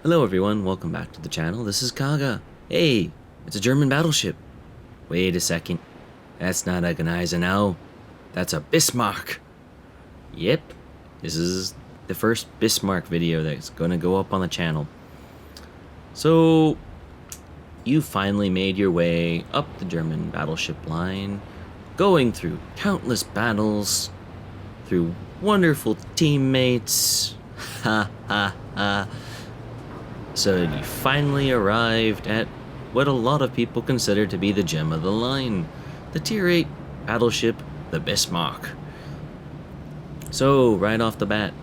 Hello everyone, welcome back to the channel. This is Kaga. Hey, it's a German battleship. Wait a second. That's not a Gneisenau. That's a Bismarck. Yep, this is the first Bismarck video that's gonna go up on the channel. So, you finally made your way up the German battleship line, going through countless battles, through wonderful teammates. Ha ha ha. So you finally arrived at what a lot of people consider to be the gem of the line, the Tier 8 battleship, the Bismarck. So right off the bat,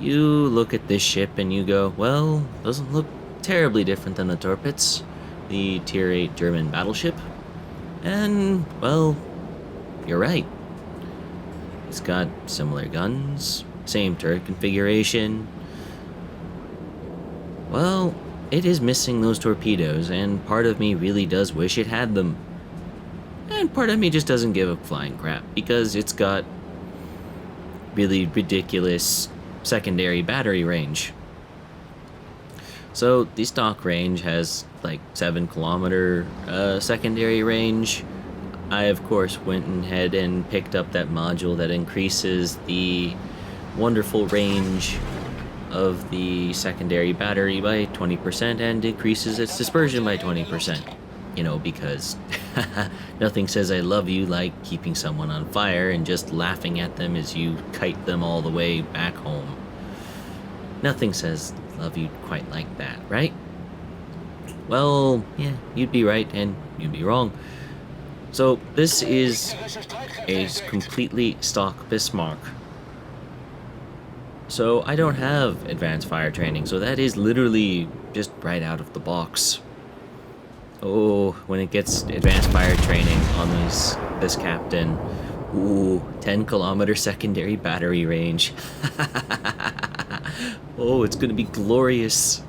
you look at this ship and you go, well, doesn't look terribly different than the Tirpitz, the Tier 8 German battleship. And, well, you're right. It's got similar guns, same turret configuration. Well, it is missing those torpedoes, and part of me really does wish it had them. And part of me just doesn't give a flying crap, because it's got really ridiculous secondary battery range. So, the stock range has like 7-kilometer secondary range. I, of course, went ahead and picked up that module that increases the wonderful range of the secondary battery by 20% and decreases its dispersion by 20%. You know, because nothing says I love you like keeping someone on fire and just laughing at them as you kite them all the way back home. Nothing says love you quite like that, right? Well, yeah, you'd be right and you'd be wrong. So this is a completely stock Bismarck. So I don't have advanced fire training, so that is literally just right out of the box. Oh, when it gets advanced fire training on this captain, ooh, 10-kilometer secondary battery range. Oh, it's gonna be glorious.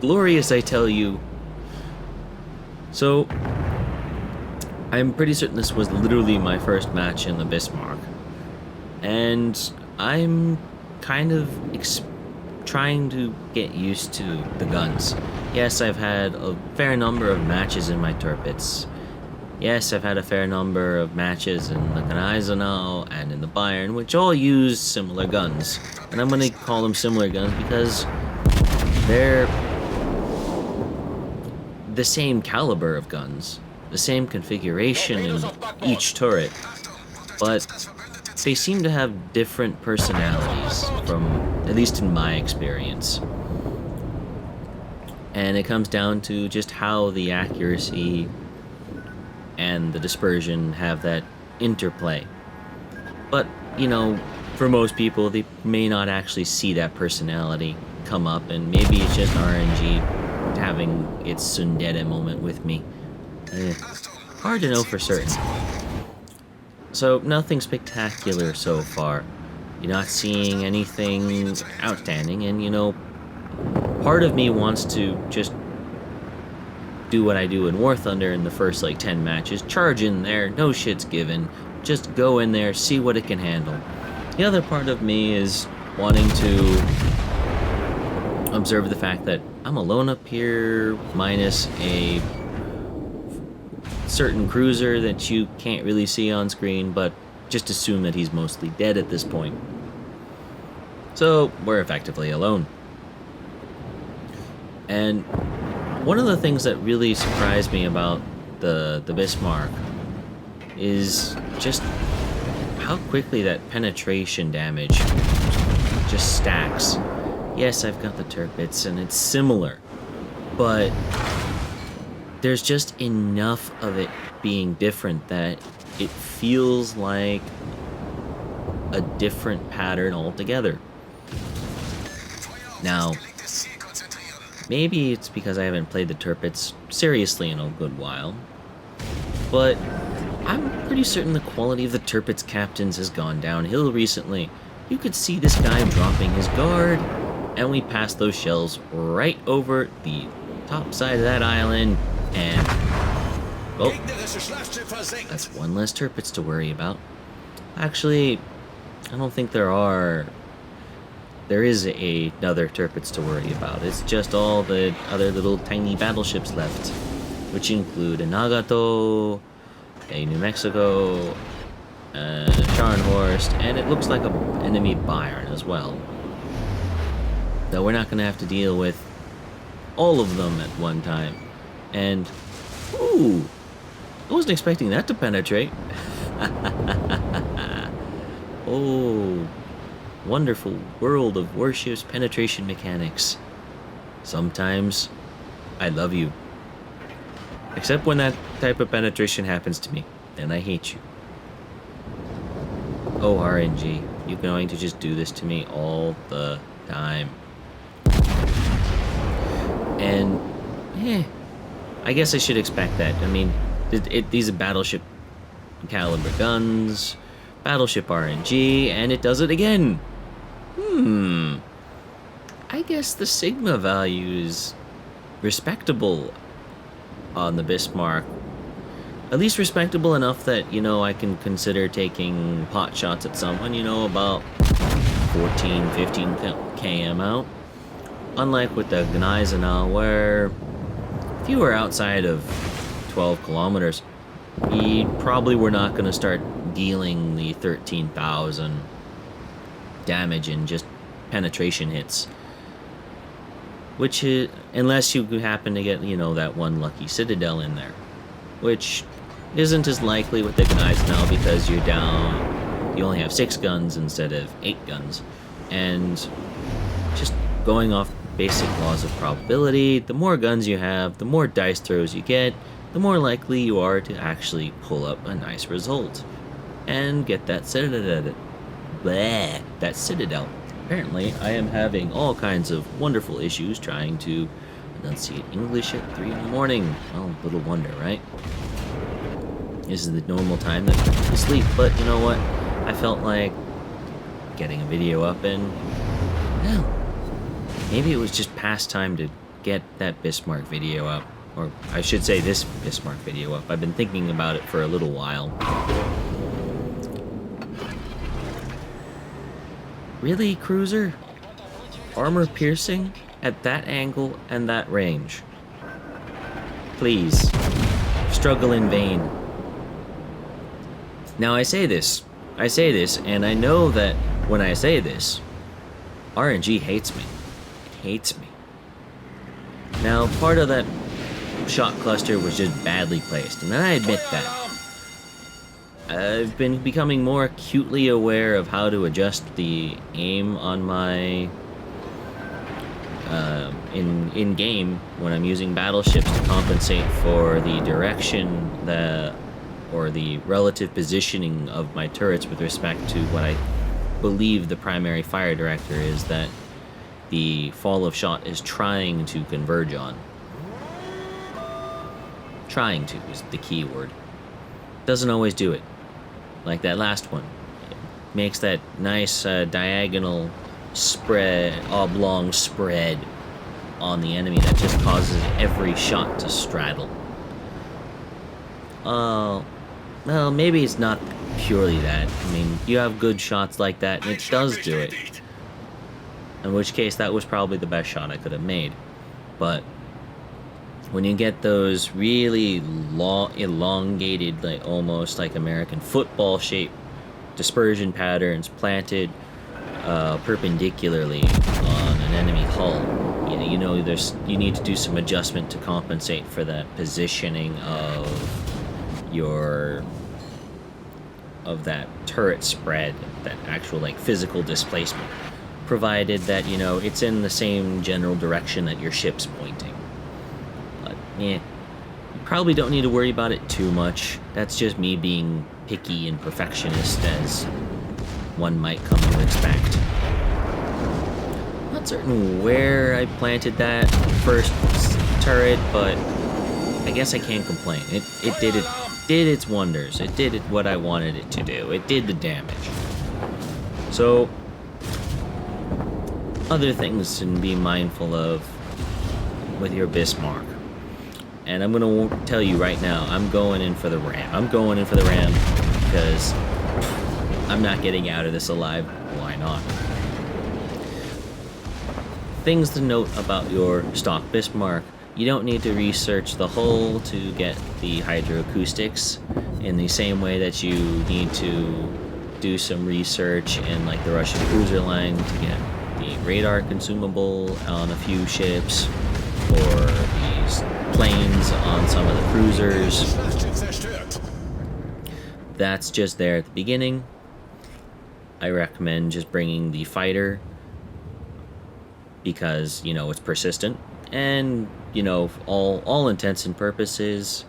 Glorious, I tell you. So, I'm pretty certain this was literally my first match in the Bismarck. And I'm kind of trying to get used to the guns. Yes, I've had a fair number of matches in my Tirpitz. Yes, I've had a fair number of matches in the Gneisenau and in the Bayern, which all use similar guns. And I'm going to call them similar guns because they're the same caliber of guns, the same configuration in each turret, but they seem to have different personalities, from at least in my experience. And it comes down to just how the accuracy and the dispersion have that interplay. But, you know, for most people, they may not actually see that personality come up, and maybe it's just RNG having its tsundere moment with me. Hard to know for certain. So, nothing spectacular so far. You're not seeing anything outstanding, and, you know, part of me wants to just do what I do in War Thunder in the first, like, 10 matches. Charge in there, no shit's given. Just go in there, see what it can handle. The other part of me is wanting to observe the fact that I'm alone up here, minus a certain cruiser that you can't really see on screen, but just assume that he's mostly dead at this point. So we're effectively alone. And one of the things that really surprised me about the Bismarck is just how quickly that penetration damage just stacks. Yes, I've got the Tirpitz and it's similar, but there's just enough of it being different that it feels like a different pattern altogether. Now, maybe it's because I haven't played the Tirpitz seriously in a good while, but I'm pretty certain the quality of the Tirpitz captains has gone downhill recently. You could see this guy dropping his guard, and we passed those shells right over the top side of that island. And, well, that's one less Tirpitz to worry about. Actually, I don't think there are there is another Tirpitz to worry about. It's just all the other little tiny battleships left, which include a Nagato, a New Mexico, a Scharnhorst, and it looks like an enemy Bayern as well. Though we're not going to have to deal with all of them at one time. And, ooh, I wasn't expecting that to penetrate. Oh, wonderful world of Warships penetration mechanics. Sometimes I love you. Except when that type of penetration happens to me, then I hate you. Oh, RNG, you're going to just do this to me all the time. And, I guess I should expect that. I mean, these are battleship caliber guns, battleship RNG, and it does it again. I guess the Sigma value is respectable on the Bismarck. At least respectable enough that, I can consider taking pot shots at someone, about 14, 15 km out. Unlike with the Gneisenau, where if you were outside of 12 kilometers, you probably were not going to start dealing the 13,000 damage in just penetration hits. Which is, unless you happen to get, that one lucky Citadel in there. Which isn't as likely with the Gneisenau because you only have 6 guns instead of 8 guns. And just going off basic laws of probability, the more guns you have, the more dice throws you get, the more likely you are to actually pull up a nice result and get that Citadel. That Citadel. Apparently, I am having all kinds of wonderful issues trying to enunciate English at 3 in the morning. Well, little wonder, right? This is the normal time that I sleep, but you know what? I felt like getting a video up and, well, maybe it was just past time to get that Bismarck video up. Or I should say this Bismarck video up. I've been thinking about it for a little while. Really, cruiser? Armor piercing at that angle and that range? Please. Struggle in vain. Now I say this, and I know that when I say this, RNG hates me. It hates me. Now, part of that shot cluster was just badly placed, and I admit that. I've been becoming more acutely aware of how to adjust the aim on my in game when I'm using battleships to compensate for the direction or the relative positioning of my turrets with respect to what I believe the primary fire director is that the fall of shot is trying to converge on. Trying to is the key word. Doesn't always do it. Like that last one. It makes that nice diagonal spread, oblong spread on the enemy that just causes every shot to straddle. Well, maybe it's not purely that. I mean, you have good shots like that, and it does do it. In which case, that was probably the best shot I could have made. But when you get those really long, elongated, like almost like American football shaped dispersion patterns planted perpendicularly on an enemy hull, you need to do some adjustment to compensate for that positioning of that turret spread, that actual like physical displacement, provided that it's in the same general direction that your ship's pointing. But you probably don't need to worry about it too much. That's just me being picky and perfectionist, as one might come to expect. Not certain where I planted that first turret, but I guess I can't complain. It did its wonders. It did what I wanted it to do. It did the damage. So, other things to be mindful of with your Bismarck. And I'm going to tell you right now, I'm going in for the ram. I'm going in for the ram because I'm not getting out of this alive. Why not? things to note about your stock Bismarck. You don't need to research the hull to get the hydroacoustics in the same way that you need to do some research in like the Russian cruiser line to get the radar consumable on a few ships, or these planes on some of the cruisers. That's just there at the beginning. I recommend just bringing the fighter because, you know, it's persistent, and, you know, all intents and purposes,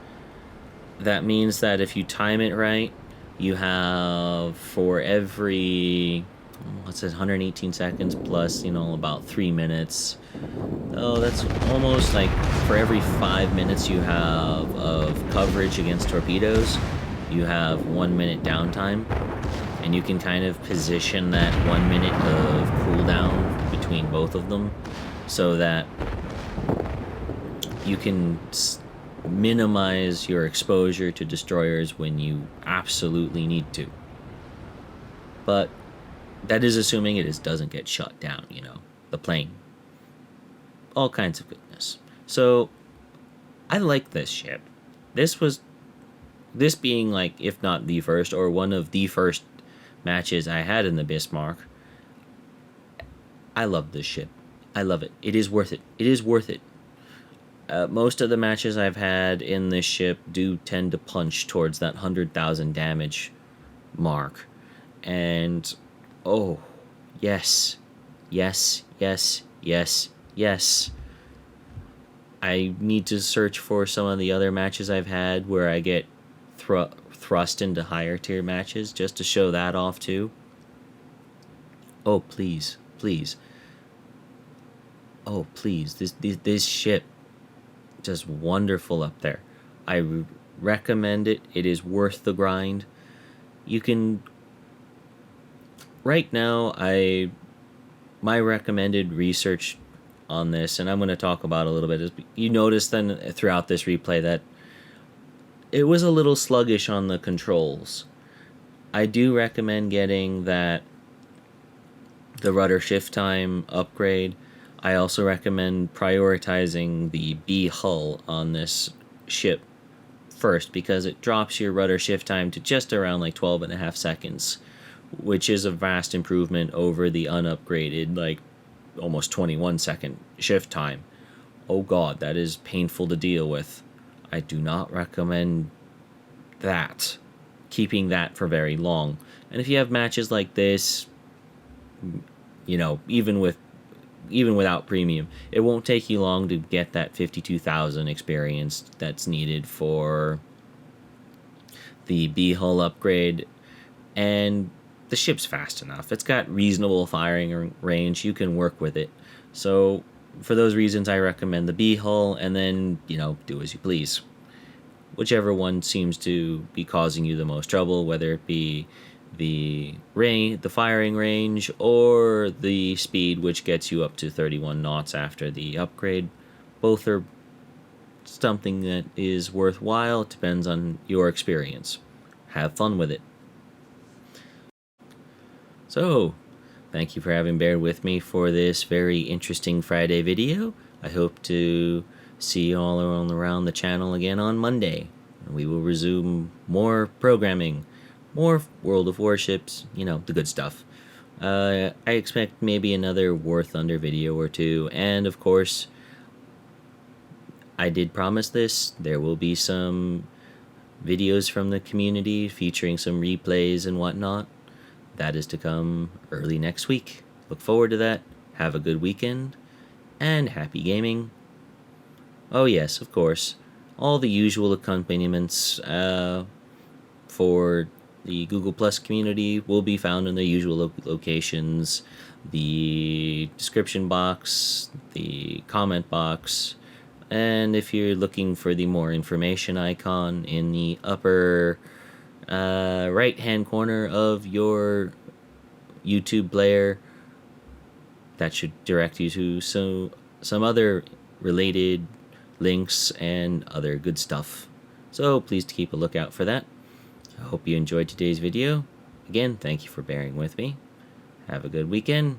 that means that if you time it right, you have, for every, what's it, 118 seconds plus, you know, about 3 minutes. Oh, that's almost like for every 5 minutes you have of coverage against torpedoes, you have 1 minute downtime. And you can kind of position that 1 minute of cooldown between both of them so that you can minimize your exposure to destroyers when you absolutely need to. But that is assuming it doesn't get shut down, you know, the plane. All kinds of goodness. So, I like this ship. This being like, if not the first, or one of the first matches I had in the Bismarck. I love this ship. I love it. It is worth it. It is worth it. Most of the matches I've had in this ship do tend to punch towards that 100,000 damage mark. And, oh, yes. Yes, yes, yes, yes. I need to search for some of the other matches I've had where I get thrust into higher tier matches just to show that off too. Oh, please, please. Oh, please. This ship, just wonderful up there. I recommend it. It is worth the grind. You can, right now, my recommended research on this, and I'm going to talk about a little bit, is you notice then throughout this replay that it was a little sluggish on the controls. I do recommend getting the rudder shift time upgrade. I also recommend prioritizing the B hull on this ship first, because it drops your rudder shift time to just around like 12.5 seconds, which is a vast improvement over the unupgraded like almost 21-second shift time. Oh god, that is painful to deal with. I do not recommend that, keeping that for very long. And if you have matches like this, you know, even without premium, it won't take you long to get that 52,000 experience that's needed for the B hull upgrade. And the ship's fast enough. It's got reasonable firing range. You can work with it. So for those reasons, I recommend the B hull, and then, you know, do as you please. Whichever one seems to be causing you the most trouble, whether it be the firing range, or the speed, which gets you up to 31 knots after the upgrade. Both are something that is worthwhile. It depends on your experience. Have fun with it. So, thank you for having bared with me for this very interesting Friday video. I hope to see you all around the channel again on Monday. We will resume more programming, more World of Warships, you know, the good stuff. I expect maybe another War Thunder video or two, and of course, I did promise this. There will be some videos from the community featuring some replays and whatnot. That is to come early next week. Look forward to that. Have a good weekend, and happy gaming. Oh yes, of course, all the usual accompaniments for the Google Plus community will be found in the usual locations: the description box, the comment box, and if you're looking for the more information icon in the upper right hand corner of your YouTube player, that should direct you to some other related links and other good stuff. So please keep a lookout for that. I hope you enjoyed today's video. Again, thank you for bearing with me. Have a good weekend.